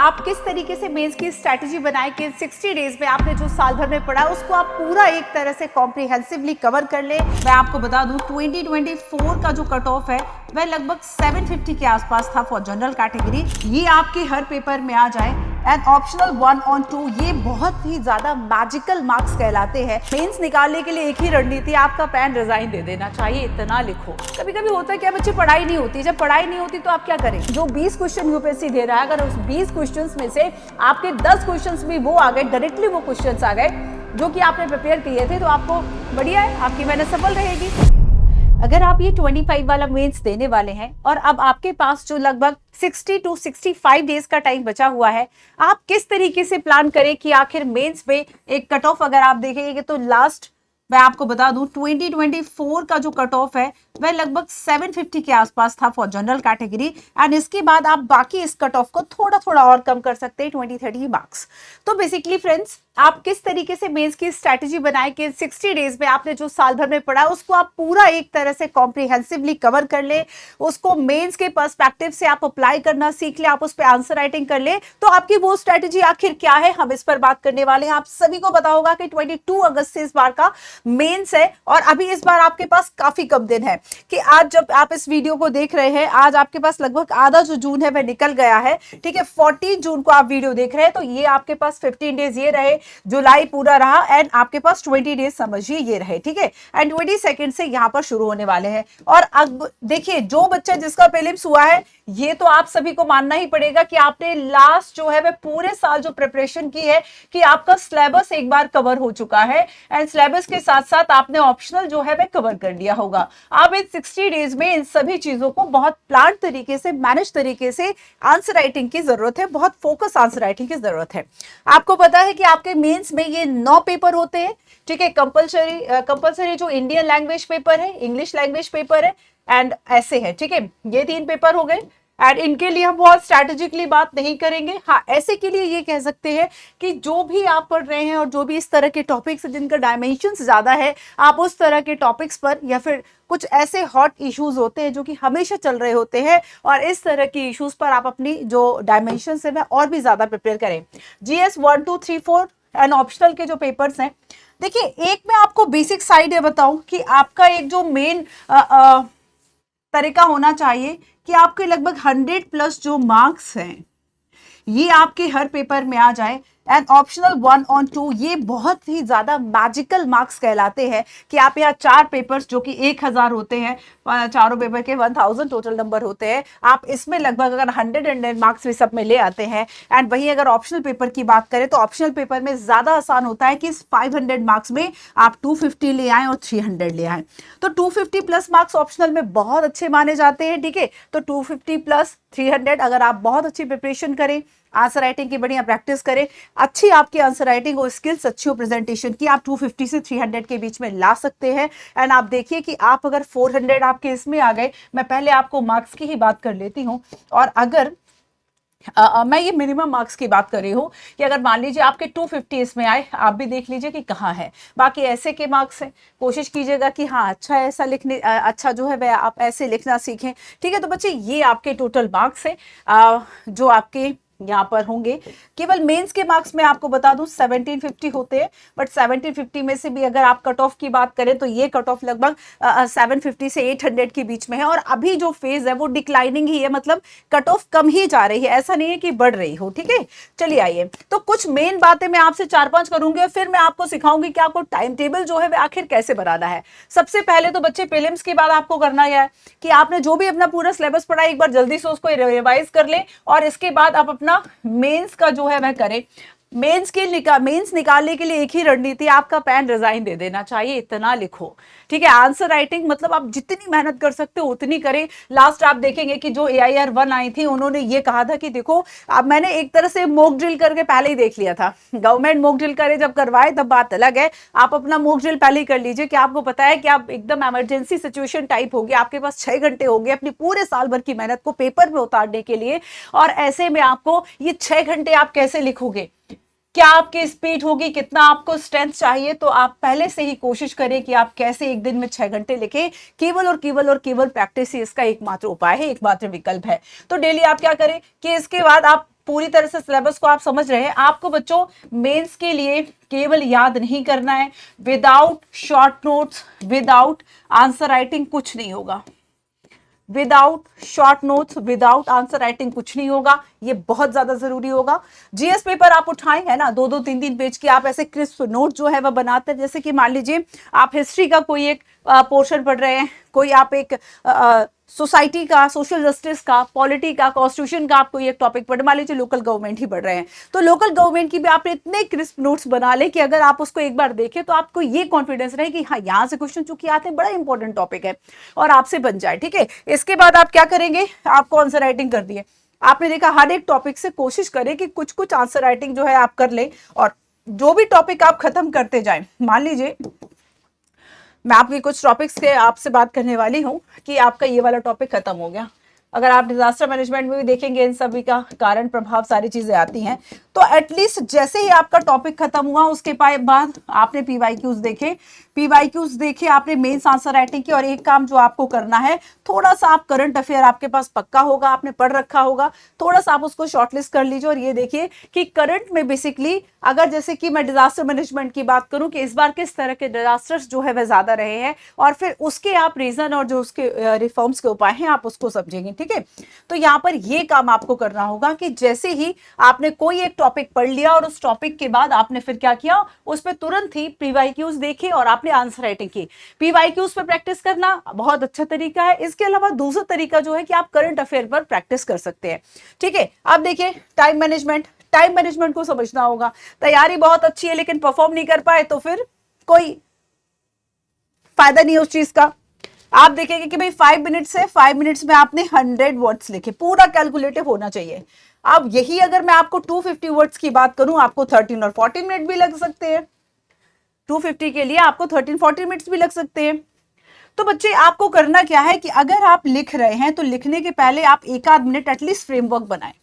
आप किस तरीके से मेंस की स्ट्रैटेजी बनाए कि 60 डेज में आपने जो साल भर में पढ़ा उसको आप पूरा एक तरह से कॉम्प्रिहेंसिवली कवर कर ले। मैं आपको बता दूं 2024 का जो कट ऑफ है वह लगभग 750 के आसपास था फॉर जनरल कैटेगरी। ये आपके हर पेपर में आ जाए एंड ऑप्शनल 1 और 2 ये बहुत ही ज्यादा मैजिकल मार्क्स कहलाते हैं। मेंस निकालने के लिए एक ही रणनीति, आपका पेन रिजाइन दे देना चाहिए, इतना लिखो। कभी कभी होता है कि बच्चे पढ़ाई नहीं होती, जब पढ़ाई नहीं होती तो आप क्या करें, जो 20 क्वेश्चन यूपीएससी दे रहा है अगर उस 20 क्वेश्चंस में से आपके 10 क्वेश्चंस भी वो आ गए, डायरेक्टली वो क्वेश्चंस आ गए जो कि आपने प्रिपेयर किए थे, तो आपको बढ़िया है, आपकी मेहनत सफल रहेगी। अगर आप ये 25 वाला मेंस देने वाले हैं और अब आपके पास जो लगभग 60 to 65 डेज का टाइम बचा हुआ है, आप किस तरीके से प्लान करें कि आखिर मेंस में एक कट ऑफ अगर आप देखेंगे तो लास्ट मैं आपको बता दूं 2024 का जो कट ऑफ है वह लगभग 750 के आसपास था फॉर जनरल कैटेगरी एंड इसके बाद आप बाकी इस कट ऑफ को थोड़ा थोड़ा और कम कर सकते हैं 20-30 मार्क्स। तो बेसिकली फ्रेंड्स, आप किस तरीके से मेंस की स्ट्रैटेजी बनाए कि 60 डेज में आपने जो साल भर में पढ़ा उसको आप पूरा एक तरह से कॉम्प्रिहेंसिवली कवर कर ले, उसको मेंस के पर्सपेक्टिव से आप अप्लाई करना सीख ले, आप उस पर आंसर राइटिंग कर ले। तो आपकी वो स्ट्रैटेजी आखिर क्या है, हम इस पर बात करने वाले हैं। आप सभी को पता होगा कि 22 अगस्त से इस बार का मेंस है और अभी इस बार आपके पास काफी कम दिन है कि आज जब आप इस वीडियो को देख रहे हैं, आज आपके पास लगभग आधा जो जून है वह निकल गया है, ठीक है। 14 जून को आप वीडियो देख रहे हैं तो ये आपके पास 15 डेज ये रहे, जुलाई पूरा रहा एंड आपके पास 20 डेज समझिए ये रहे, ठीक है। एंड 22 से यहां पर शुरू होने वाले हैं। और अब देखिए, जो बच्चा जिसका प्रीलिम्स हुआ है, ये तो आप सभी को मानना ही पड़ेगा कि आपने लास्ट जो है वह पूरे साल जो प्रिपरेशन की है कि आपका सिलेबस एक बार कवर हो चुका है एंड सिलेबस के साथ साथ आपने ऑप्शनल जो है वह कवर कर लिया होगा। आप इन 60 डेज में इन सभी चीजों को बहुत प्लान तरीके से, मैनेज तरीके से आंसर राइटिंग की जरूरत है, बहुत फोकस आंसर राइटिंग की जरूरत है। आपको पता है कि आपके मेंस में ये 9 पेपर होते हैं, ठीक है। कंपलसरी जो इंडियन लैंग्वेज पेपर है, इंग्लिश लैंग्वेज पेपर है एंड ऐसे है, ठीक है। ये 3 पेपर हो गए एंड इनके लिए हम बहुत स्ट्रैटेजिकली बात नहीं करेंगे। हाँ, ऐसे के लिए ये कह सकते हैं कि जो भी आप पढ़ रहे हैं और जो भी इस तरह के टॉपिक्स जिनका डायमेंशंस ज्यादा है, आप उस तरह के टॉपिक्स पर या फिर कुछ ऐसे हॉट इश्यूज होते हैं जो कि हमेशा चल रहे होते हैं और इस तरह की इश्यूज पर आप अपनी जो डायमेंशंस है वह और भी ज्यादा प्रिपेयर करें। GS 1, 2, 3, 4 एंड ऑप्शनल के जो पेपर्स हैं, देखिए, एक मैं आपको बेसिक साइड बताऊं कि आपका एक जो मेन तरीका होना चाहिए कि आपके लगभग 100 प्लस जो मार्क्स हैं ये आपके हर पेपर में आ जाए एंड ऑप्शनल 1 और 2 ये बहुत ही ज्यादा मैजिकल मार्क्स कहलाते हैं कि आप यहाँ 4 पेपर्स जो कि 1000 होते हैं, चारों पेपर के 1000 टोटल नंबर होते हैं, आप इसमें लगभग अगर 100 मार्क्स भी सब में ले आते हैं एंड वहीं अगर ऑप्शनल पेपर की बात करें तो ऑप्शनल पेपर में ज्यादा आसान होता है कि इस 500 मार्क्स में आप 250 ले आए और 300 ले आए। तो 250 प्लस मार्क्स ऑप्शनल में बहुत अच्छे माने जाते हैं, ठीक है। तो 250 प्लस 300 अगर आप बहुत अच्छी प्रिपरेशन करें, आंसर राइटिंग की बढ़िया प्रैक्टिस करें, अच्छी आपकी आंसर राइटिंग हो, स्किल्स अच्छी हो प्रेजेंटेशन की, आप 250 से 300 के बीच में ला सकते हैं। एंड आप देखिए कि आप अगर 400 आपके इसमें आ गए, मैं पहले आपको मार्क्स की ही बात कर लेती हूँ। और अगर मैं ये मिनिमम मार्क्स की बात कर रही हूँ कि अगर मान लीजिए आपके 250 इसमें आए, आप भी देख लीजिए कि कहाँ है। बाकी ऐसे के मार्क्स हैं, कोशिश कीजिएगा कि हाँ अच्छा ऐसा लिखने, अच्छा जो है वह आप ऐसे लिखना सीखें, ठीक है। तो बच्चे, ये आपके टोटल मार्क्स हैं जो आपके यहाँ पर होंगे। केवल मेंस के मार्क्स में आपको बता दूं 1750 होते हैं, बट 1750 में से भी अगर आप कट ऑफ की बात करें तो ये कट ऑफ लगभग 750 से 800 के बीच में है और अभी जो फेज है वो डिक्लाइनिंग ही है, मतलब कट ऑफ कम ही जा रही है, ऐसा नहीं है कि बढ़ रही हो, ठीक है। चलिए आइए, तो कुछ मेन बातें मैं आपसे 4-5 करूंगी और फिर मैं आपको सिखाऊंगी कि आपको टाइम टेबल जो है वह आखिर कैसे बनाना है। सबसे पहले तो बच्चे, प्रीलिम्स के बाद आपको करना यह है कि आपने जो भी अपना पूरा सिलेबस पढ़ा एक बार जल्दी से उसको रिवाइज कर ले और इसके बाद आप अपना मेंस का जो है वह करें। मेंस निकालने के लिए एक ही रणनीति, आपका पेन रिजाइन दे देना चाहिए, इतना लिखो, ठीक है। आंसर राइटिंग मतलब आप जितनी मेहनत कर सकते हो उतनी करें। लास्ट आप देखेंगे कि जो AIR 1 आई थी उन्होंने ये कहा था कि देखो, अब मैंने एक तरह से मॉक ड्रिल करके पहले ही देख लिया था, गवर्नमेंट मॉक ड्रिल करे जब करवाए तब बात अलग है, आप अपना मॉक ड्रिल पहले ही कर लीजिए कि आपको पता है कि आप एकदम इमरजेंसी सिचुएशन टाइप होगी, आपके पास 6 घंटे हो गए अपनी पूरे साल भर की मेहनत को पेपर में उतारने के लिए, और ऐसे में आपको ये 6 घंटे आप कैसे लिखोगे, क्या आपकी स्पीड होगी, कितना आपको स्ट्रेंथ चाहिए, तो आप पहले से ही कोशिश करें कि आप कैसे एक दिन में 6 घंटे लिखें। केवल प्रैक्टिस ही इसका एकमात्र उपाय है, एकमात्र विकल्प है। तो डेली आप क्या करें कि इसके बाद आप पूरी तरह से सिलेबस को आप समझ रहे हैं। आपको बच्चों मेंस के लिए केवल याद नहीं करना है, without short notes, without answer writing कुछ नहीं होगा। Without short notes, without answer writing कुछ नहीं होगा। ये बहुत ज्यादा जरूरी होगा। जीएस पेपर आप उठाएं, है ना, 2-2 3-3 पेज की आप ऐसे क्रिस्प नोट जो है वह बनाते हैं। जैसे कि मान लीजिए आप हिस्ट्री का कोई एक पोर्शन पढ़ रहे हैं, कोई आप एक सोसाइटी का, सोशल जस्टिस का, पॉलिटी का, कॉन्स्टिट्यूशन का आप कोई एक टॉपिक पढ़, मान लीजिए लोकल गवर्नमेंट ही पढ़ रहे हैं, तो लोकल गवर्नमेंट की भी आपने इतने क्रिस्प नोट्स बना ले कि अगर आप उसको एक बार देखें तो आपको ये कॉन्फिडेंस रहे कि हाँ यहाँ से क्वेश्चन चूंकि आते हैं, बड़ा इंपॉर्टेंट टॉपिक है और आपसे बन जाए। ठीक है, इसके बाद आप क्या करेंगे, आपको आंसर राइटिंग कर दिए। आपने देखा हर एक टॉपिक से कोशिश करें कि कुछ कुछ आंसर राइटिंग जो है आप कर ले, और जो भी टॉपिक आप खत्म करते जाएं। मान लीजिए मैं आपके कुछ टॉपिक्स के आपसे बात करने वाली हूं कि आपका ये वाला टॉपिक खत्म हो गया, अगर आप डिजास्टर मैनेजमेंट में भी देखेंगे इन सभी का कारण प्रभाव सारी चीजें आती हैं, तो एटलीस्ट जैसे ही आपका टॉपिक खत्म हुआ उसके बाद आपने पीवाईक्यूज देखे, आपने मेंस आंसर राइटिंग की, और एक काम जो आपको करना है, थोड़ा सा आप करंट अफेयर आपके पास पक्का होगा, आपने पढ़ रखा होगा, थोड़ा सा आप उसको शॉर्टलिस्ट कर लीजिए और ये देखिए कि करंट में बेसिकली अगर जैसे कि मैं डिजास्टर मैनेजमेंट की बात करूं कि इस बार किस तरह के डिजास्टर्स जो है वह ज्यादा रहे हैं, और फिर उसके आप रीजन और जो उसके रिफॉर्म्स के उपाय हैं आप उसको समझेंगे। ठीक है, तो यहाँ पर ये काम आपको करना होगा कि जैसे ही आपने कोई एक टॉपिक पढ़ लिया और उस टॉपिक के बाद आपने फिर क्या किया, उस पर तुरंत ही पीवाईक्यूज देखे और आपने आंसर राइटिंग की। पीवाईक्यूज पर प्रैक्टिस करना बहुत अच्छा तरीका है। इसके अलावा दूसरा तरीका जो है कि आप करंट अफेयर पर प्रैक्टिस कर सकते हैं। ठीक है, अब देखिए टाइम मैनेजमेंट को समझना होगा। तैयारी बहुत अच्छी है लेकिन परफॉर्म नहीं कर पाए तो फिर कोई फायदा नहीं है उस चीज का। आप देखेंगे कि भाई 5 मिनट्स है, 5 मिनट्स में आपने 100 वर्ड्स लिखे, पूरा कैलकुलेटिव होना चाहिए। अब यही अगर मैं आपको 250 वर्ड्स की बात करूं, आपको 13 और 14 मिनट भी लग सकते हैं। 250 के लिए आपको 13-14 मिनट्स भी लग सकते हैं। तो बच्चे आपको करना क्या है कि अगर आप लिख रहे हैं तो लिखने के पहले आप 1-आध मिनट एटलीस्ट फ्रेमवर्क बनाएं।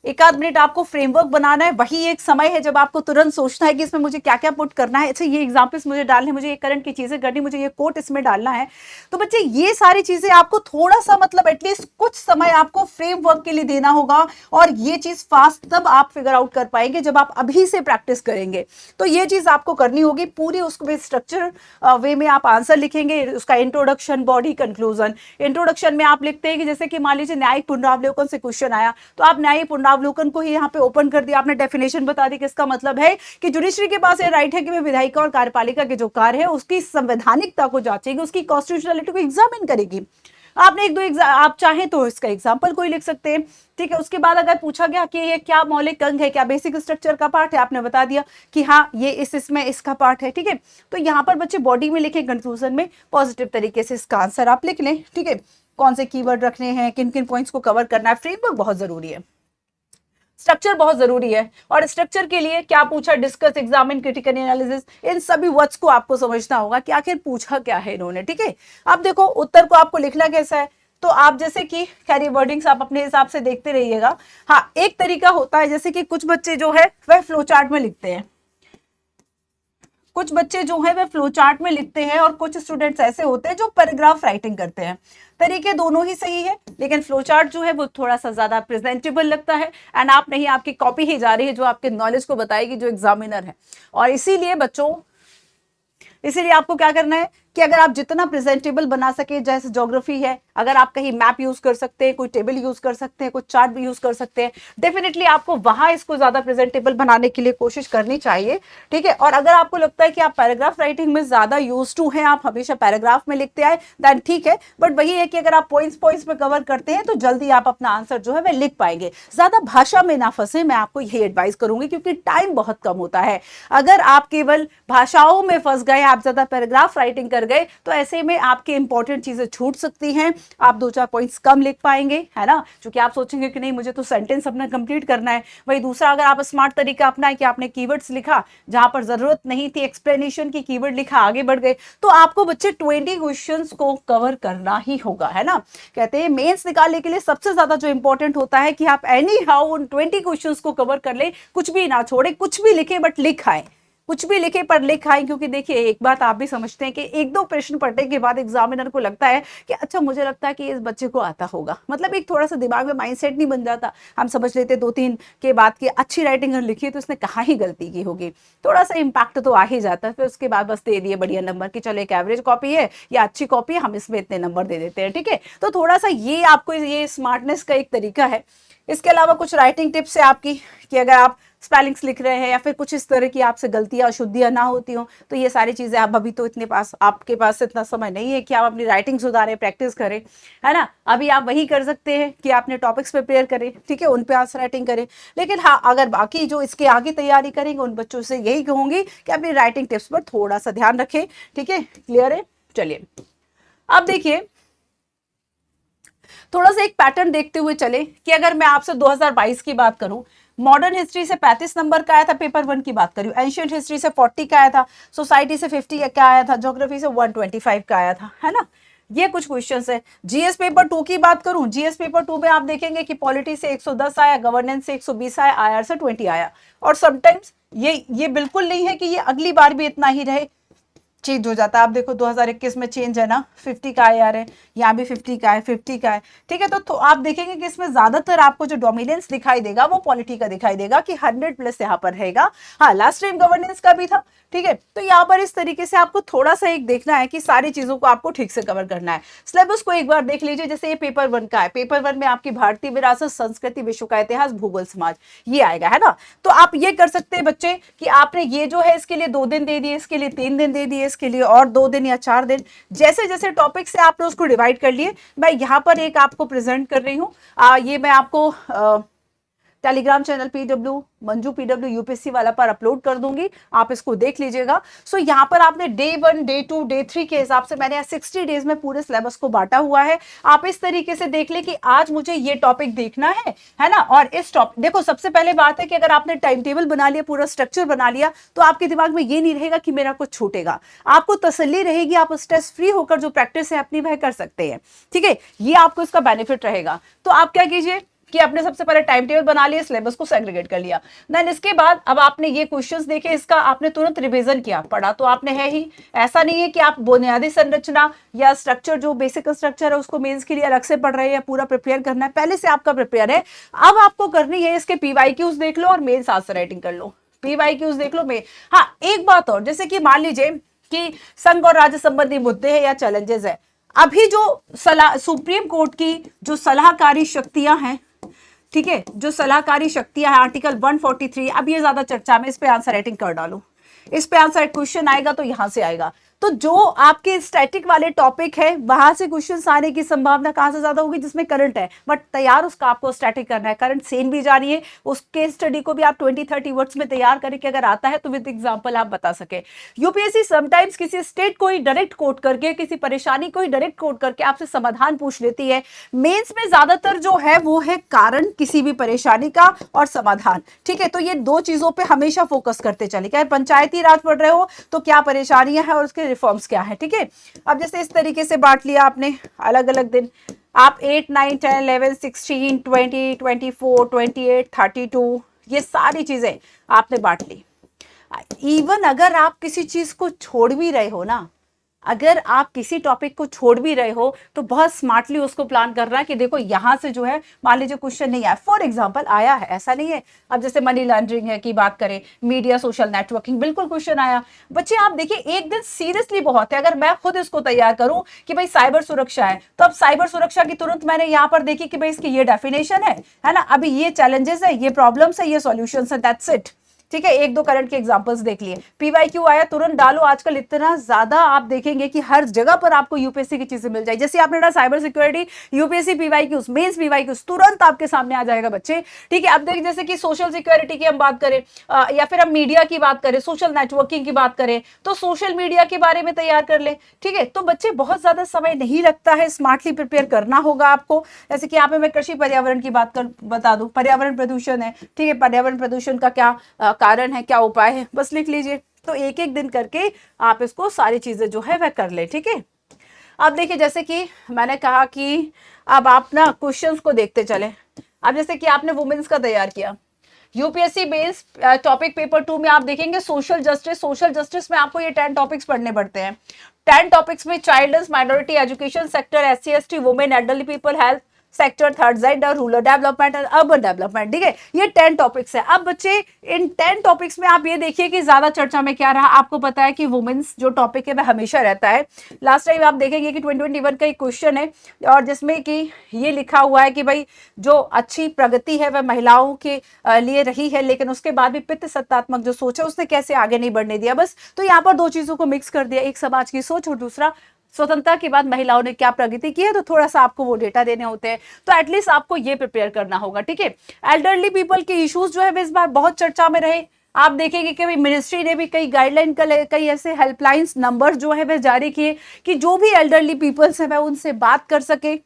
1-आध मिनट आपको फ्रेमवर्क बनाना है। वही एक समय है जब आपको तुरंत सोचना है कि इसमें मुझे क्या क्या पुट करना है, अच्छा ये एग्जाम्पल्स मुझे डालने, मुझे ये करंट की चीजें करनी, मुझे ये कोट इसमें डालना है। तो बच्चे ये सारी चीजें आपको थोड़ा सा मतलब एटलीस्ट कुछ समय आपको फ्रेमवर्क के लिए देना होगा, और ये चीज फास्ट तब आप फिगर आउट कर पाएंगे जब आप अभी से प्रैक्टिस करेंगे। तो ये चीज आपको करनी होगी पूरी, उसको स्ट्रक्चर वे में आप आंसर लिखेंगे, उसका इंट्रोडक्शन, बॉडी, कंक्लूजन। इंट्रोडक्शन में आप लिखते हैं कि जैसे कि मान लीजिए न्यायिक पुनरावलोकन से क्वेश्चन आया, तो आप न्यायिक पुनरावलोकन को ही यहाँ पे ओपन कर दिया, आपने डेफिनेशन बता दी कि इसका मतलब है कि जुडिशरी के पास ये राइट है कि वह विधायिका और कार्यपालिका के जो कार्य है उसकी संवैधानिकता को जांचेगी, उसकी कॉन्स्टिट्यूशनलिटी को एग्जामिन करेगी। आपने एक दो आप चाहें तो इसका एग्जाम्पल कोई लिख सकते हैं। ठीक है, उसके बाद अगर पूछा गया कि ये क्या मौलिक अंग है, क्या बेसिक स्ट्रक्चर का पार्ट है, आपने बता दिया कि हाँ ये इसमें इसका पार्ट है। ठीक है, तो यहाँ पर बच्चे बॉडी में लिखे, कंक्लूजन में पॉजिटिव तरीके से इसका आंसर आप लिख लें। ठीक है, कौन से कीवर्ड रखने हैं, किन किन पॉइंट्स को कवर करना है, फ्रेमवर्क बहुत जरूरी है, स्ट्रक्चर बहुत जरूरी है। और स्ट्रक्चर के लिए क्या पूछा, डिस्कस, एग्जामिन, क्रिटिकल एनालिसिस, इन सभी वर्ड्स को आपको समझना होगा कि आखिर पूछा क्या है इन्होंने। ठीक है, अब देखो उत्तर को आपको लिखना कैसा है, तो आप जैसे कि खैर वर्डिंग्स आप अपने हिसाब से देखते रहिएगा। हाँ, एक तरीका होता है जैसे कि कुछ बच्चे जो है वह फ्लो चार्ट में लिखते हैं, कुछ बच्चे जो है वह फ्लो चार्ट में लिखते हैं, और कुछ स्टूडेंट्स ऐसे होते हैं जो पैराग्राफ राइटिंग करते हैं। तरीके दोनों ही सही है, लेकिन फ्लो चार्ट जो है वो थोड़ा सा ज्यादा प्रेजेंटेबल लगता है, एंड आप नहीं, आपकी कॉपी ही जा रही है जो आपके नॉलेज को बताएगी जो एग्जामिनर है। और इसीलिए बच्चों, इसीलिए आपको क्या करना है कि अगर आप जितना प्रेजेंटेबल बना सके, जैसे ज्योग्राफी है, अगर आप कहीं मैप यूज कर सकते हैं, कोई टेबल यूज कर सकते हैं, कोई चार्ट भी यूज कर सकते हैं, डेफिनेटली आपको वहां इसको ज्यादा प्रेजेंटेबल बनाने के लिए कोशिश करनी चाहिए। ठीक है, और अगर आपको लगता है कि आप पैराग्राफ राइटिंग में ज्यादा यूज टू हैं, आप हमेशा पैराग्राफ में लिखते आए, दैन ठीक है, बट वही है कि अगर आप पॉइंट्स पे कवर करते हैं तो जल्दी आप अपना आंसर जो है वह लिख पाएंगे। ज्यादा भाषा में ना फंसे, मैं आपको यही एडवाइस करूंगी, क्योंकि टाइम बहुत कम होता है। अगर आप केवल भाषाओं में फंस गए, आप ज्यादा पैराग्राफ राइटिंग कर गए, तो ऐसे में आपके इंपॉर्टेंट चीजें छूट सकती हैं, आप 2-4 पॉइंट्स कम लिख पाएंगे, है ना, क्योंकि आप सोचेंगे कि नहीं मुझे तो सेंटेंस अपना कंप्लीट करना है। वही दूसरा, अगर आप स्मार्ट तरीका अपनाए कि आपने कीवर्ड्स लिखा जहां पर जरूरत नहीं थी एक्सप्लेनेशन की, कीवर्ड लिखा, आगे बढ़ गए, तो आपको बच्चे 20 क्वेश्चंस को कवर करना ही होगा, है ना। कहते हैं मेंस निकालने के लिए सबसे ज्यादा जो इंपॉर्टेंट होता है कि आप एनी हाउ उन 20 क्वेश्चंस को कवर कर ले, कुछ भी ना छोड़े, कुछ भी लिखे बट लिखाएं। कुछ भी लिखे पर लिख आए, क्योंकि देखिए एक बात आप भी समझते हैं कि एक दो प्रश्न पढ़ने के बाद एग्जामिनर को लगता है कि अच्छा मुझे लगता है कि इस बच्चे को आता होगा, मतलब एक थोड़ा सा दिमाग में माइंडसेट नहीं बन जाता। हम समझ लेते दो तीन के बाद की अच्छी राइटिंग अगर लिखी है तो इसने कहाँ ही गलती की होगी, थोड़ा सा इम्पैक्ट तो आ ही जाता है। फिर उसके बाद बस दे दिए बढ़िया नंबर कि चलो एक एवरेज कॉपी है या अच्छी कॉपी है, हम इसमें इतने नंबर दे देते हैं, ठीक है। तो थोड़ा सा ये आपको ये स्मार्टनेस का एक तरीका है। इसके अलावा कुछ राइटिंग टिप्स है आपकी कि अगर आप स्पेलिंग्स लिख रहे हैं या फिर कुछ इस तरह की आपसे गलतियां अशुद्धियां ना होती हो, तो ये सारी चीजें आप अभी तो इतने पास आपके पास इतना समय नहीं है कि आप अपनी राइटिंग सुधारें, प्रैक्टिस करें, है ना। अभी आप वही कर सकते हैं कि आपने टॉपिक्स प्रिपेयर करें, ठीक है, उन पे आज राइटिंग करें। लेकिन हाँ, अगर बाकी जो इसके आगे तैयारी करेंगे उन बच्चों से यही कहूंगी कि अपनी राइटिंग टिप्स पर थोड़ा सा ध्यान रखें, ठीक है। क्लियर है? चलिए अब देखिए थोड़ा सा एक पैटर्न देखते हुए चले कि अगर मैं आपसे 2022 की बात करूं, मॉडर्न हिस्ट्री से 35 नंबर का आया था, पेपर 1 की बात करूं, एंशियंट हिस्ट्री से 40 का आया था, सोसाइटी से 50 का आया था, ज्योग्राफी से 125 का आया था, है ना। ये कुछ क्वेश्चंस है। जीएस पेपर 2 की बात करूं, जीएस पेपर 2 में आप देखेंगे कि पॉलिटी से 110 आया, गवर्नेंस से 120 आया, आईआर से 20 आया। और समटाइम्स ये बिल्कुल नहीं है कि ये अगली बार भी इतना ही रहे, चेंज हो जाता है। आप देखो 2021 में चेंज है ना, 50 का आईआर है, यहाँ भी 50 का है, 50 का है, ठीक है। तो आप देखेंगे कि इसमें ज्यादातर आपको जो डोमिनेंस दिखाई देगा वो पॉलिटी का दिखाई देगा कि 100+ यहाँ पर रहेगा। हाँ, लास्ट टाइम गवर्नेंस का भी था, ठीक है। तो यहाँ पर इस तरीके से आपको थोड़ा सा एक देखना है कि सारी चीजों को आपको ठीक से कवर करना है। सिलेबस को एक बार देख लीजिए, जैसे ये पेपर 1 का है, पेपर 1 में आपकी भारतीय विरासत, संस्कृति, विश्व का इतिहास, भूगोल, समाज ये आएगा, है ना। तो आप ये कर सकते हैं बच्चे कि आपने ये जो है इसके लिए 2 दिन दे दिए, इसके लिए 3 दिन दे दिए, इसके लिए और 2 दिन या 4 दिन, जैसे जैसे टॉपिक से आपने उसको डिवाइड कर लिए। मैं यहाँ पर एक आपको प्रेजेंट कर रही हूँ, ये मैं आपको Telegram channel PW Manju PW UPSC वाला पर अपलोड कर दूंगी, आप इसको देख लीजिएगा। सो यहाँ पर आपने डे 1, डे 2, डे 3 के हिसाब से मैंने 60 डेज में पूरे सिलेबस को बांटा हुआ है। आप इस तरीके से देख ले कि आज मुझे ये टॉपिक देखना है ना। और इस टॉपिक देखो, सबसे पहले बात है कि अगर आपने टाइम टेबल बना लिया, पूरा स्ट्रक्चर बना लिया, तो आपके दिमाग में ये नहीं रहेगा कि मेरा कुछ छूटेगा, आपको तसल्ली रहेगी, आप स्ट्रेस फ्री होकर जो प्रैक्टिस है अपनी वह कर सकते हैं, ठीक है। ये आपको इसका बेनिफिट रहेगा। तो आप क्या कीजिए कि आपने सबसे पहले टाइम टेबल बना लिया, सिलेबस को सेग्रीगेट कर लिया, देन इसके बाद अब आपने ये क्वेश्चंस देखे, इसका आपने तुरंत रिवीजन किया, पढ़ा तो आपने है ही। ऐसा नहीं है कि आप बुनियादी संरचना या स्ट्रक्चर, जो बेसिक स्ट्रक्चर है उसको मेंस के लिए अलग से पढ़ रहे हैं या पूरा प्रिपेयर करना है, पहले से आपका प्रिपेयर है। अब आपको करनी है इसके पीवाईक्यूज देख लो और मेंस साथ से राइटिंग कर लो, पीवाईक्यूज देख लो में। हाँ, एक बात और, जैसे कि मान लीजिए कि संघ और राज्य संबंधी मुद्दे हैं या चैलेंजेस है, अभी जो सुप्रीम कोर्ट की जो सलाहकारी शक्तियां हैं, ठीक है, जो सलाहकारी शक्तियां हैं, आर्टिकल 143, अब ये ज्यादा चर्चा में, इस पे आंसर राइटिंग कर डालो, इस पे आंसर क्वेश्चन आएगा तो यहां से आएगा। तो जो आपके स्टैटिक वाले टॉपिक है वहां से क्वेश्चन आने की संभावना कहां से ज्यादा होगी, जिसमें करंट है, बट तैयार उसका आपको स्टैटिक करना है, करंट सेम भी जा रही है, उसके स्टडी को भी आप 20-30 वर्ड्स में तैयार करें कि अगर आता है तो विद एग्जांपल आप बता सके। यूपीएससी समटाइम्स किसी स्टेट को ही डायरेक्ट कोट करके, किसी परेशानी को ही डायरेक्ट कोट करके आपसे समाधान पूछ लेती है। मेंस में ज्यादातर जो है वो है कारण किसी भी परेशानी का और समाधान, ठीक है। तो ये दो चीजों पर हमेशा फोकस करते चले, क्या पंचायती राज पढ़ रहे हो तो क्या परेशानियां हैं और उसके रिफॉर्म्स क्या है, ठीक है। अब जैसे इस तरीके से बांट लिया आपने अलग अलग दिन, आप 8, 9, 10, 11, 16, 20, 24, 28, 32 ये सारी चीजें आपने बांट ली। इवन अगर आप किसी चीज को छोड़ भी रहे हो ना, अगर आप किसी टॉपिक को छोड़ भी रहे हो तो बहुत स्मार्टली उसको प्लान करना है कि देखो यहां से जो है, मान लीजिए क्वेश्चन नहीं आया, फॉर एग्जांपल आया है, ऐसा नहीं है। अब जैसे मनी लॉन्ड्रिंग है की बात करें, मीडिया सोशल नेटवर्किंग, बिल्कुल क्वेश्चन आया। बच्चे आप देखिए एक दिन सीरियसली बहुत है, अगर मैं खुद इसको तैयार करूं कि भाई साइबर सुरक्षा है, तो अब साइबर सुरक्षा की तुरंत मैंने यहां पर देखी कि भाई इसकी ये डेफिनेशन है ना, अभी ये चैलेंजेस है, ये प्रॉब्लम्स है, ये सॉल्यूशंस है, दैट्स इट, ठीक है। एक दो करंट के एग्जांपल्स देख लिए, पीवाईक्यू आया तुरंत डालो। आजकल इतना ज्यादा आप देखेंगे कि हर जगह पर आपको यूपीएससी की चीजें मिल जाए, जैसे आपने cyber security, UPSC PYQs, mains PYQs तुरंत आपके सामने आ जाएगा बच्चे, ठीक है। अब देखिए जैसे कि सोशल सिक्योरिटी की हम बात करें या फिर हम मीडिया की बात करें, सोशल नेटवर्किंग की बात करें, तो सोशल मीडिया के बारे में तैयार कर ले, ठीक है। तो बच्चे बहुत ज्यादा समय नहीं लगता है, स्मार्टली प्रिपेयर करना होगा आपको। जैसे कि यहाँ पे मैं कृषि पर्यावरण की बात बता दूं, पर्यावरण प्रदूषण है, ठीक है, पर्यावरण प्रदूषण का क्या कारण है, क्या उपाय है, बस लिख लीजिए। तो एक एक दिन करके आप इसको सारी चीजें जो है वह कर ले, ठीक है। अब देखिए जैसे कि मैंने कहा कि अब आप ना क्वेश्चंस को देखते चले। अब जैसे कि आपने वुमेन्स का तैयार किया, यूपीएससी बेस्ड टॉपिक पेपर 2 में आप देखेंगे सोशल जस्टिस, सोशल जस्टिस में आपको ये 10 टॉपिक्स पढ़ने पड़ते हैं। 10 टॉपिक्स में childs, minority, education sector, SC ST, women, elderly people, health sector, third gender, rural development and urban development, ठीक है, ये 10 टॉपिक्स है। अब बच्चे इन 10 टॉपिक्स में आप ये देखिए कि ज्यादा चर्चा में क्या रहा। आपको पता है कि वुमेन्स जो टॉपिक है वह हमेशा रहता है। लास्ट टाइम आप देखेंगे कि 2021 का एक क्वेश्चन है और जिसमें कि ये लिखा हुआ है कि भाई जो अच्छी प्रगति है वह महिलाओं के लिए रही है, लेकिन उसके बाद भी पितृ सत्तात्मक जो सोच है उसने कैसे आगे नहीं बढ़ने दिया। बस तो यहाँ पर दो चीजों को मिक्स कर दिया, एक समाज की सोच और दूसरा स्वतंत्रता के बाद महिलाओं ने क्या प्रगति की है, तो थोड़ा सा आपको वो डेटा देने होते हैं। तो एटलीस्ट आपको ये प्रिपेयर करना होगा, ठीक है। एल्डरली पीपल के इश्यूज जो है इस बार बहुत चर्चा में रहे। आप देखेंगे कि मिनिस्ट्री ने भी कई गाइडलाइन, कई ऐसे हेल्पलाइंस नंबर जो है वह जारी किए कि जो भी एल्डरली पीपल्स है वह उनसे बात कर सके,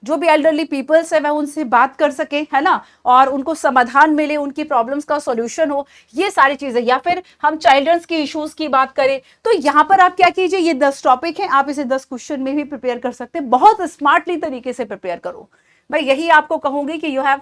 जो भी एल्डरली पीपल्स है वह उनसे बात कर सके, है ना, और उनको समाधान मिले, उनकी प्रॉब्लम्स का सॉल्यूशन हो, ये सारी चीजें। या फिर हम चिल्ड्रंस की इश्यूज की बात करें तो यहाँ पर आप क्या कीजिए, ये 10 टॉपिक है, आप इसे 10 क्वेश्चन में भी प्रिपेयर कर सकते हैं। बहुत स्मार्टली तरीके से प्रिपेयर करो। मैं यही आपको कहूंगी कि यू हैव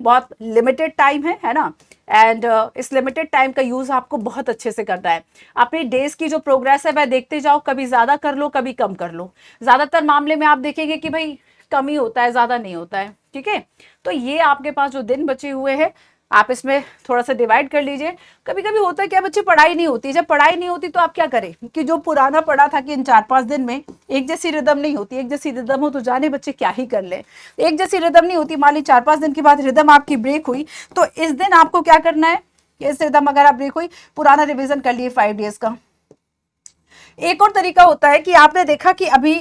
बहुत लिमिटेड टाइम है ना, एंड इस लिमिटेड टाइम का यूज आपको बहुत अच्छे से करना है। अपनी डेज की जो प्रोग्रेस है वह देखते जाओ, कभी ज्यादा कर लो कभी कम कर लो। ज्यादातर मामले में आप देखेंगे कि भाई कम ही होता है, ज्यादा नहीं होता है, ठीक है। तो ये आपके पास जो दिन बचे हुए हैं आप इसमें थोड़ा सा डिवाइड कर लीजिए। कभी कभी होता है क्या, बच्चे पढ़ाई नहीं होती, जब पढ़ाई नहीं होती तो आप क्या करें कि जो पुराना पढ़ा था कि इन 4-5 दिन में एक जैसी रिदम नहीं होती, एक जैसी रिदम हो तो जाने बच्चे क्या ही कर ले। एक जैसी रिदम नहीं होती, मान ली 4-5 दिन के बाद रिदम आपकी ब्रेक हुई तो इस दिन आपको क्या करना है, इस रिदम अगर आप ब्रेक हुई, पुराना रिविजन कर लिए 5 डेज का। एक और तरीका होता है कि आपने देखा कि अभी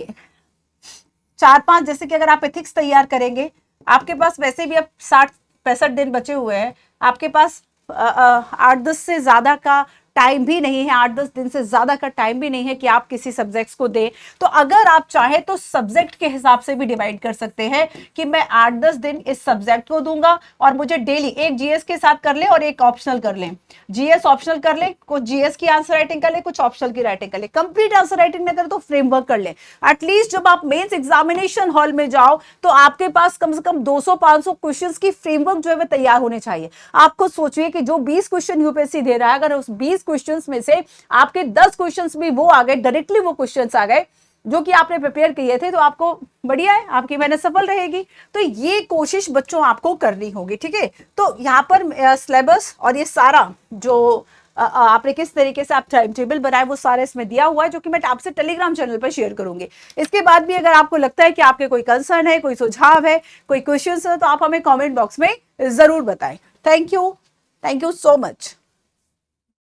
4-5, जैसे कि अगर आप एथिक्स तैयार करेंगे, आपके पास वैसे भी अब 60-65 दिन बचे हुए हैं, आपके पास 8-10 से ज्यादा का टाइम भी नहीं है, 8-10 दिन से ज्यादा का टाइम भी नहीं है कि आप किसी सब्जेक्ट्स को दें। तो अगर आप चाहें तो सब्जेक्ट के हिसाब से भी डिवाइड कर सकते हैं कि मैं 8-10 दिन इस सब्जेक्ट को दूंगा और मुझे डेली एक जीएस के साथ कर ले और एक ऑप्शनल कर ले, जीएस ऑप्शनल कर ले, कुछ जीएस की आंसर राइटिंग कर ले, कुछ ऑप्शनल की राइटिंग कर ले, कंप्लीट आंसर राइटिंग न करे तो फ्रेमवर्क कर ले। एटलीस्ट जब आप मेंस एग्जामिनेशन हॉल में जाओ तो आपके पास कम से कम 200-500 क्वेश्चंस की फ्रेमवर्क जो है वो तैयार होने चाहिए। आप खुद सोचिए कि जो 20 क्वेश्चन यूपीएससी दे रहा है, अगर उस 20 क्वेश्चंस में से आपके 10 क्वेश्चंस भी वो आ गए, डायरेक्टली वो क्वेश्चंस आ गए जो कि आपने प्रिपेयर किए थे, तो आपको बढ़िया है, आपकी मेहनत सफल रहेगी। तो ये कोशिश बच्चों आपको करनी होगी, ठीक है। तो यहाँ पर सिलेबस और ये सारा जो आपने किस तरीके से आप टाइम टेबल बनाए वो सारा इसमें दिया हुआ है, जो कि मैं आपसे टेलीग्राम चैनल पर शेयर करूंगी। इसके बाद भी अगर आपको लगता है कि आपके कोई कंसर्न है, कोई सुझाव है, कोई क्वेश्चन है, तो आप हमें कॉमेंट बॉक्स में जरूर बताएं। Thank you so much.